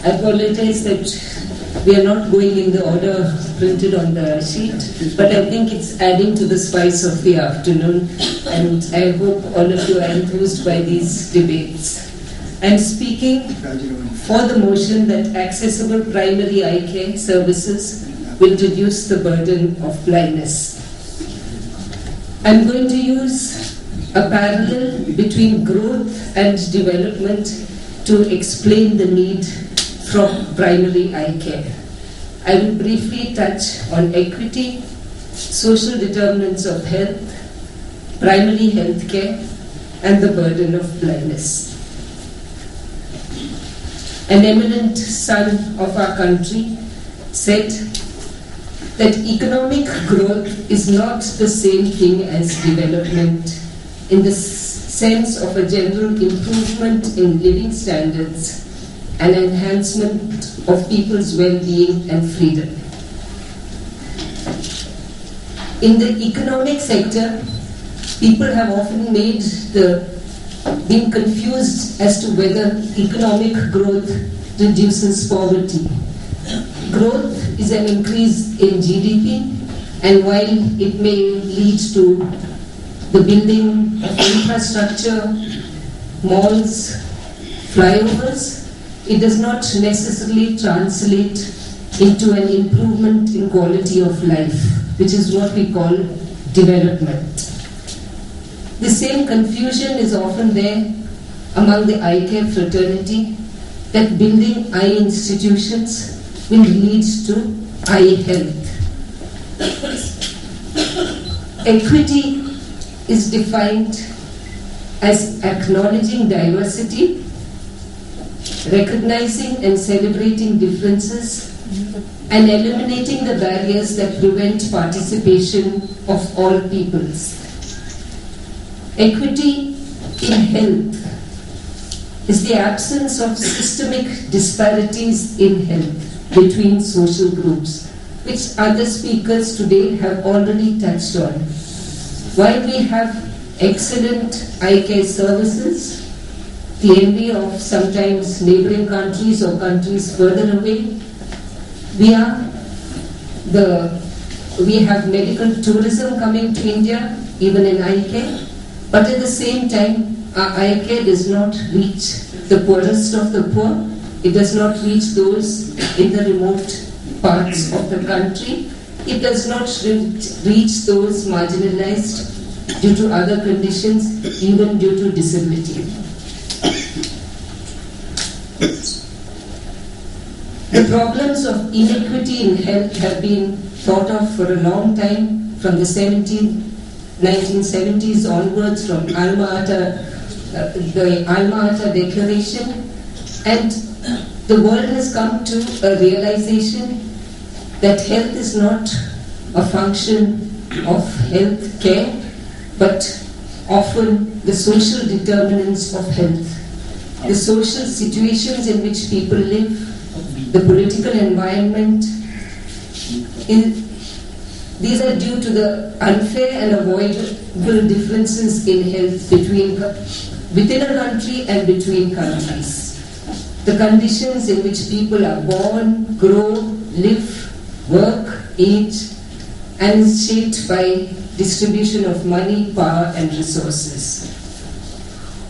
I apologize that we are not going in the order printed on the sheet, but I think it's adding to the spice of the afternoon, and I hope all of you are enthused by these debates. I'm speaking for the motion that accessible primary eye care services will reduce the burden of blindness. I'm going to use a parallel between growth and development to explain the need from primary eye care. I will briefly touch on equity, social determinants of health, primary health care, and the burden of blindness. An eminent son of our country said that economic growth is not the same thing as development in the sense of a general improvement in living standards and enhancement of people's well-being and freedom. In the economic sector, people have often been confused as to whether economic growth reduces poverty. Growth is an increase in GDP, and while it may lead to the building of infrastructure, malls, flyovers, it does not necessarily translate into an improvement in quality of life, which is what we call development. The same confusion is often there among the eye care fraternity that building eye institutions will lead to eye health. Equity is defined as acknowledging diversity, recognizing and celebrating differences, and eliminating the barriers that prevent participation of all peoples. Equity in health is the absence of systemic disparities in health between social groups, which other speakers today have already touched on. While we have excellent eye care services, the envy of sometimes neighboring countries or countries further away, we have medical tourism coming to India, even in eye care. But at the same time, our eye care does not reach the poorest of the poor. It does not reach those in the remote parts of the country. It does not reach those marginalized due to other conditions, even due to disability. The problems of inequity in health have been thought of for a long time, from the 1970s onwards, from the Alma Ata Declaration, and the world has come to a realization that health is not a function of health care, but often the social determinants of health, the social situations in which people live, the political environment. These are due to the unfair and avoidable differences in health within a country and between countries. The conditions in which people are born, grow, live, work, age, and is shaped by distribution of money, power, and resources.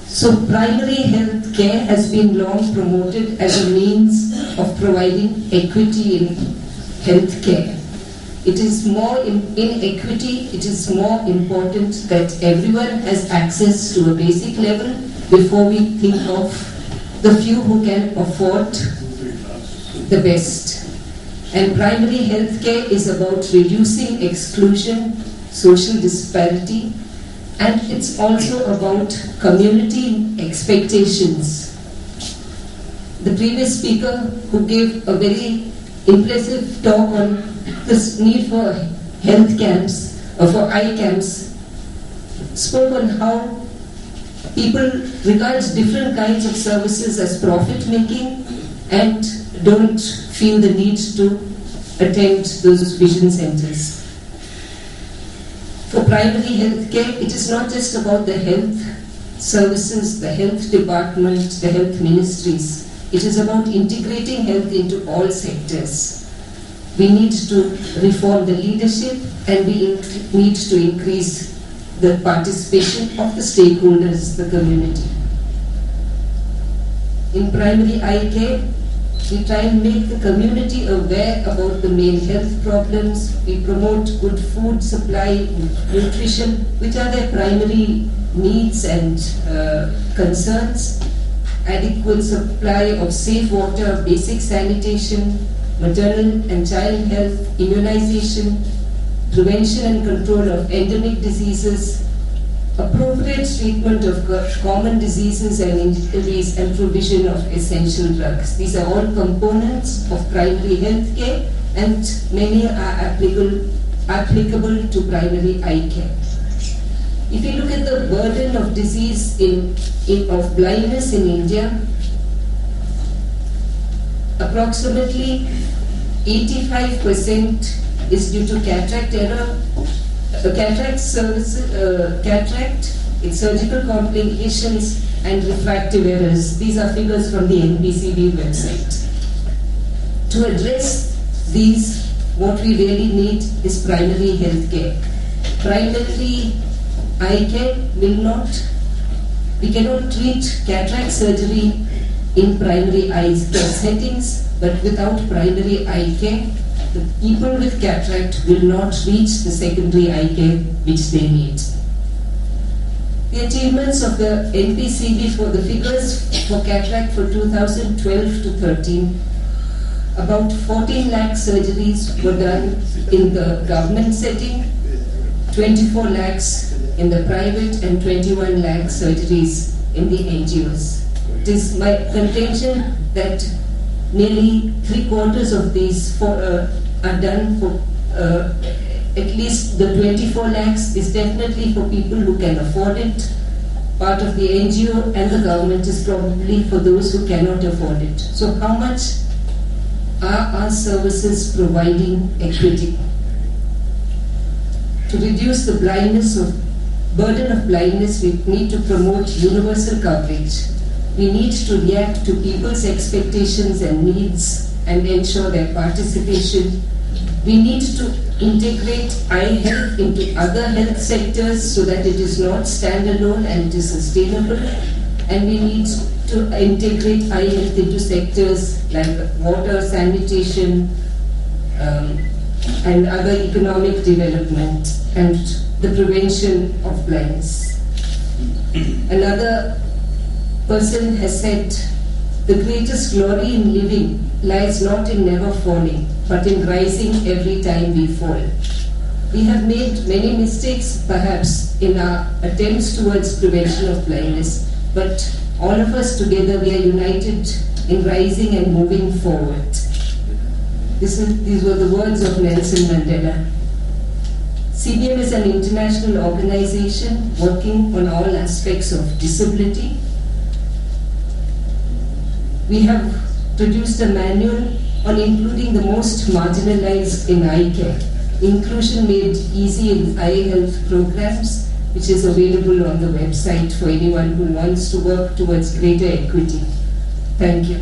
So primary health care has been long promoted as a means of providing equity in health care. It is more in equity, it is more important that everyone has access to a basic level before we think of the few who can afford the best. And primary health care is about reducing exclusion, social disparity, and it's also about community expectations. The previous speaker, who gave a very impressive talk on this need for health camps, for eye camps, spoke on how people regard different kinds of services as profit-making and don't feel the need to attend those vision centers. For primary health care, it is not just about the health services, the health department, the health ministries. It is about integrating health into all sectors. We need to reform the leadership, and we need to increase the participation of the stakeholders, the community. In primary eye care, we try and make the community aware about the main health problems. We promote good food supply, nutrition, which are their primary needs and concerns. Adequate supply of safe water, basic sanitation, maternal and child health, immunization, prevention and control of endemic diseases, appropriate treatment of common diseases and injuries, and provision of essential drugs. These are all components of primary health care, and many are applicable to primary eye care. If you look at the burden of disease of blindness in India, approximately 85% is due to cataract error, cataract, its surgical complications, and refractive errors. These are figures from the NPCB website. To address these, what we really need is primary health care. Primary eye care we cannot treat cataract surgery in primary eye care settings, but without primary eye care, the people with cataract will not reach the secondary eye care which they need. The achievements of the NPCB for the figures for cataract for 2012 to 13, about 14 lakh surgeries were done in the government setting, 24 lakhs in the private, and 21 lakh surgeries in the NGOs. It is my contention that nearly 3/4 of these are done for at least the 24 lakhs is definitely for people who can afford it. Part of the NGO and the government is probably for those who cannot afford it. So how much are our services providing equity? To reduce the burden of blindness, we need to promote universal coverage. We need to react to people's expectations and needs and ensure their participation. We need to integrate eye health into other health sectors so that it is not standalone and it is sustainable. And we need to integrate eye health into sectors like water, sanitation, and other economic development, and the prevention of blindness. Another person has said, the greatest glory in living lies not in never falling, but in rising every time we fall. We have made many mistakes, perhaps, in our attempts towards prevention of blindness, but all of us together, we are united in rising and moving forward. These were the words of Nelson Mandela. CBM is an international organization working on all aspects of disability. We have produced a manual on including the most marginalized in eye care. Inclusion made easy in eye health programs, which is available on the website for anyone who wants to work towards greater equity. Thank you.